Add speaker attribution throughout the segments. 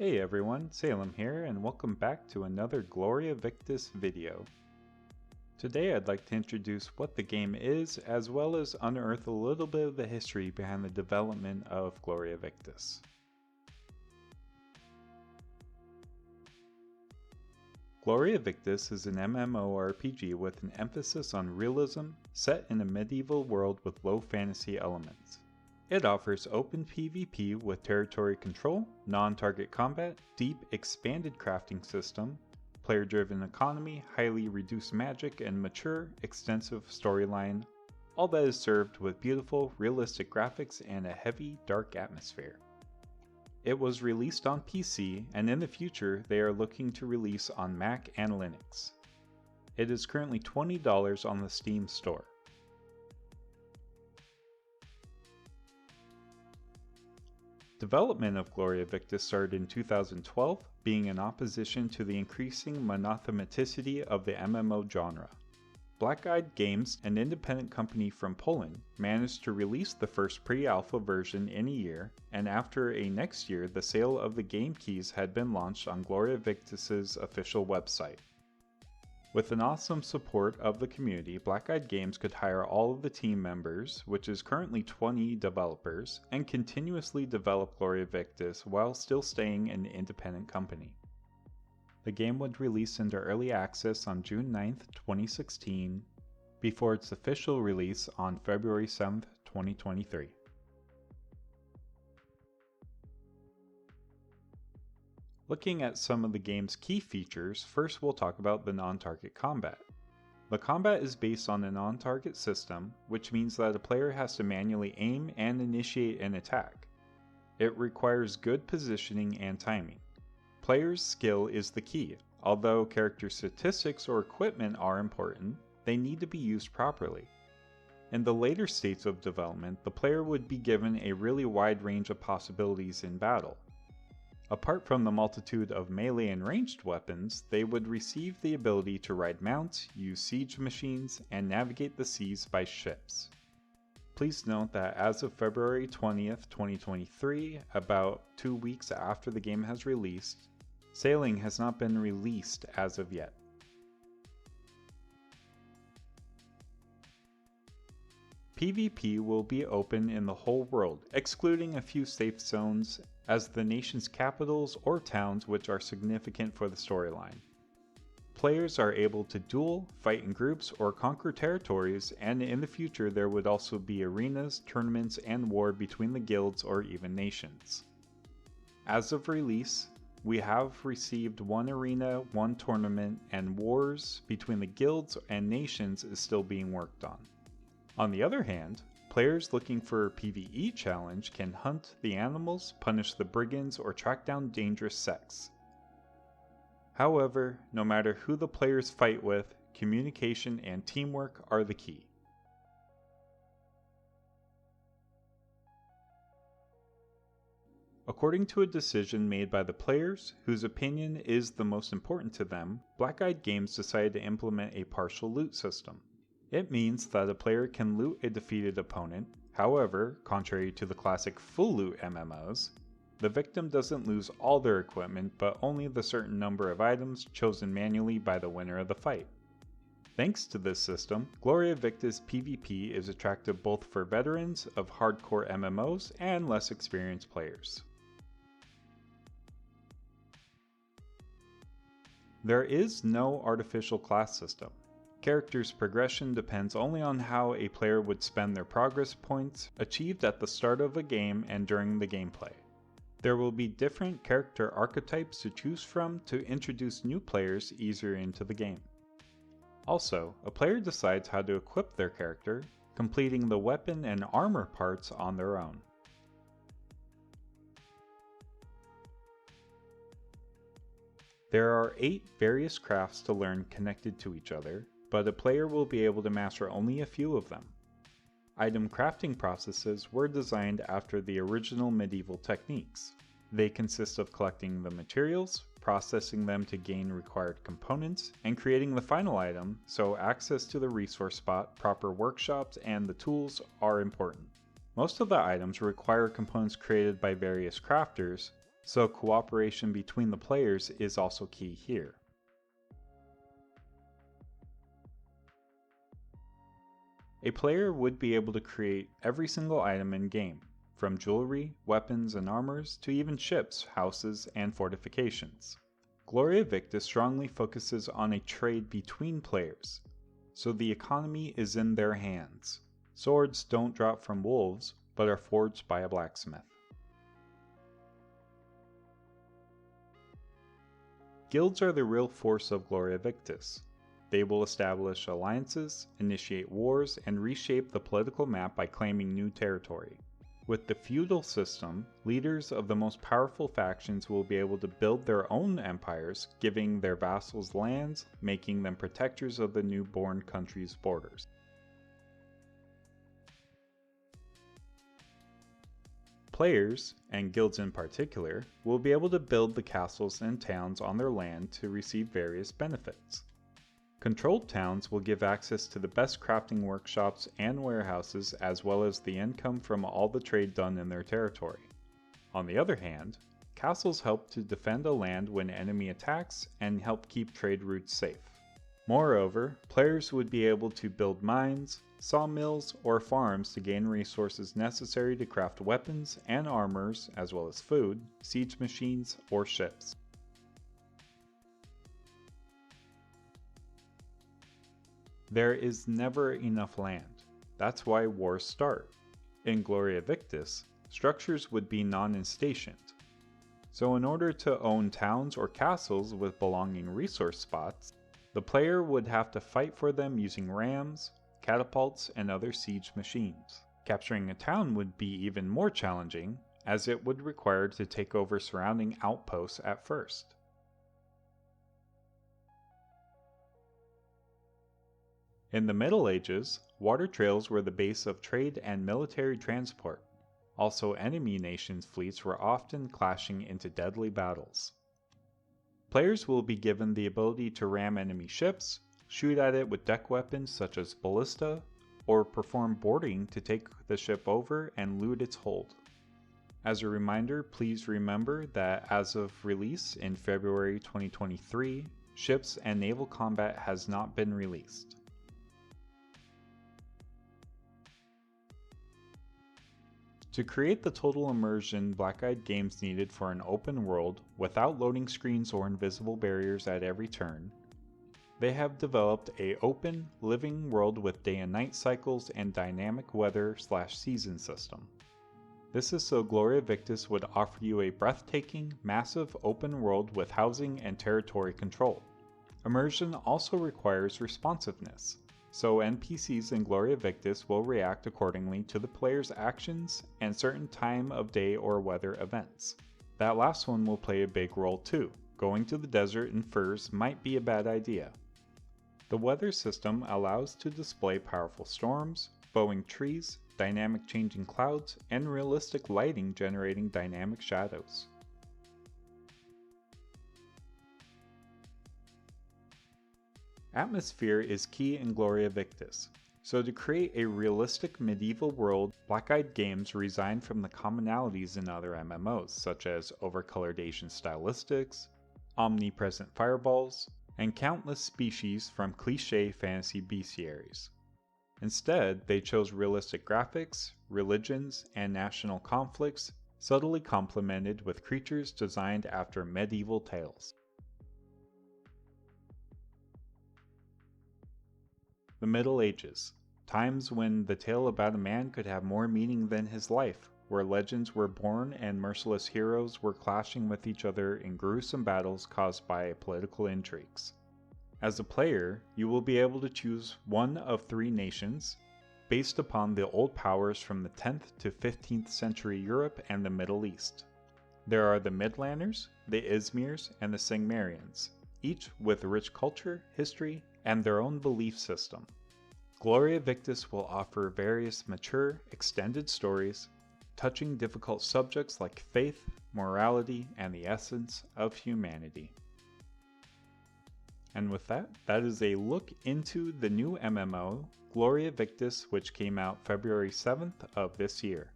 Speaker 1: Hey everyone, Salem here, and welcome back to another Gloria Victis video. Today I'd like to introduce what the game is, as well as unearth a little bit of the history behind the development of Gloria Victis. Gloria Victis is an MMORPG with an emphasis on realism, set in a medieval world with low fantasy elements. It offers open PvP with territory control, non-target combat, deep expanded crafting system, player-driven economy, highly reduced magic, and mature, extensive storyline, all that is served with beautiful, realistic graphics and a heavy, dark atmosphere. It was released on PC, and in the future they are looking to release on Mac and Linux. It is currently $20 on the Steam store. Development of Gloria Victis started in 2012, being in opposition to the increasing monothematicity of the MMO genre. Black Eyed Games, an independent company from Poland, managed to release the first pre-alpha version in a year, and after a next year the sale of the game keys had been launched on Gloria Victis' official website. With an awesome support of the community, Black Eyed Games could hire all of the team members, which is currently 20 developers, and continuously develop Gloria Victis while still staying an independent company. The game would release into early access on June 9th, 2016, before its official release on February 7th, 2023. Looking at some of the game's key features, first we'll talk about the non-target combat. The combat is based on a non-target system, which means that a player has to manually aim and initiate an attack. It requires good positioning and timing. Player's skill is the key. Although character statistics or equipment are important, they need to be used properly. In the later states of development, the player would be given a really wide range of possibilities in battle. Apart from the multitude of melee and ranged weapons, they would receive the ability to ride mounts, use siege machines, and navigate the seas by ships. Please note that as of February 20th, 2023, about 2 weeks after the game has released, sailing has not been released as of yet. PvP will be open in the whole world, excluding a few safe zones as the nation's capitals or towns which are significant for the storyline. Players are able to duel, fight in groups, or conquer territories, and in the future there would also be arenas, tournaments, and war between the guilds or even nations. As of release, we have received 1 arena, 1 tournament, and wars between the guilds and nations is still being worked on. On the other hand, players looking for a PvE challenge can hunt the animals, punish the brigands, or track down dangerous sects. However, no matter who the players fight with, communication and teamwork are the key. According to a decision made by the players, whose opinion is the most important to them, Black Eyed Games decided to implement a partial loot system. It means that a player can loot a defeated opponent. However, contrary to the classic full loot MMOs, the victim doesn't lose all their equipment but only the certain number of items chosen manually by the winner of the fight. Thanks to this system, Gloria Victis PvP is attractive both for veterans of hardcore MMOs and less experienced players. There is no artificial class system. Character's progression depends only on how a player would spend their progress points achieved at the start of a game and during the gameplay. There will be different character archetypes to choose from to introduce new players easier into the game. Also, a player decides how to equip their character, completing the weapon and armor parts on their own. There are 8 various crafts to learn connected to each other, but a player will be able to master only a few of them. Item crafting processes were designed after the original medieval techniques. They consist of collecting the materials, processing them to gain required components, and creating the final item, so access to the resource spot, proper workshops, and the tools are important. Most of the items require components created by various crafters, so cooperation between the players is also key here. A player would be able to create every single item in game, from jewelry, weapons and armors, to even ships, houses, and fortifications. Gloria Victis strongly focuses on a trade between players, so the economy is in their hands. Swords don't drop from wolves, but are forged by a blacksmith. Guilds are the real force of Gloria Victis. They will establish alliances, initiate wars, and reshape the political map by claiming new territory. With the feudal system, leaders of the most powerful factions will be able to build their own empires, giving their vassals lands, making them protectors of the newborn country's borders. Players, and guilds in particular, will be able to build the castles and towns on their land to receive various benefits. Controlled towns will give access to the best crafting workshops and warehouses, as well as the income from all the trade done in their territory. On the other hand, castles help to defend a land when enemy attacks and help keep trade routes safe. Moreover, players would be able to build mines, sawmills, or farms to gain resources necessary to craft weapons and armors, as well as food, siege machines, or ships. There is never enough land. That's why wars start. In Gloria Victis, structures would be non-instationed. So in order to own towns or castles with belonging resource spots, the player would have to fight for them using rams, catapults, and other siege machines. Capturing a town would be even more challenging, as it would require to take over surrounding outposts at first. In the Middle Ages, water trails were the base of trade and military transport. Also, enemy nations' fleets were often clashing into deadly battles. Players will be given the ability to ram enemy ships, shoot at it with deck weapons such as ballista, or perform boarding to take the ship over and loot its hold. As a reminder, please remember that as of release in February 2023, ships and naval combat has not been released. To create the total immersion Black-Eyed Games needed for an open world without loading screens or invisible barriers at every turn, they have developed an open, living world with day and night cycles and dynamic weather/season system. This is so Gloria Victis would offer you a breathtaking, massive open world with housing and territory control. Immersion also requires responsiveness, so NPCs in Gloria Victis will react accordingly to the player's actions and certain time of day or weather events. That last one will play a big role too. Going to the desert in furs might be a bad idea. The weather system allows to display powerful storms, bowing trees, dynamic changing clouds, and realistic lighting generating dynamic shadows. Atmosphere is key in Gloria Victis, so to create a realistic medieval world, Black-Eyed Games resigned from the commonalities in other MMOs, such as overcolored Asian stylistics, omnipresent fireballs, and countless species from cliché fantasy bestiaries. Instead, they chose realistic graphics, religions, and national conflicts, subtly complemented with creatures designed after medieval tales. The Middle Ages, times when the tale about a man could have more meaning than his life, where legends were born and merciless heroes were clashing with each other in gruesome battles caused by political intrigues. As a player, you will be able to choose one of 3 nations, based upon the old powers from the 10th to 15th century Europe and the Middle East. There are the Midlanders, the Izmirs, and the Sigmarians, each with rich culture, history, and their own belief system. Gloria Victis will offer various mature, extended stories, touching difficult subjects like faith, morality, and the essence of humanity. And with that, that is a look into the new MMO, Gloria Victis, which came out February 7th of this year.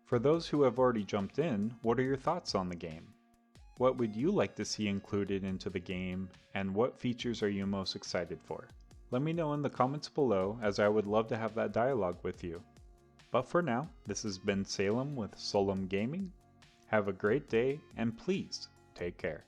Speaker 1: For those who have already jumped in, what are your thoughts on the game? What would you like to see included into the game, and what features are you most excited for? Let me know in the comments below, as I would love to have that dialogue with you. But for now, this has been Salem with Solem Gaming. Have a great day, and please take care.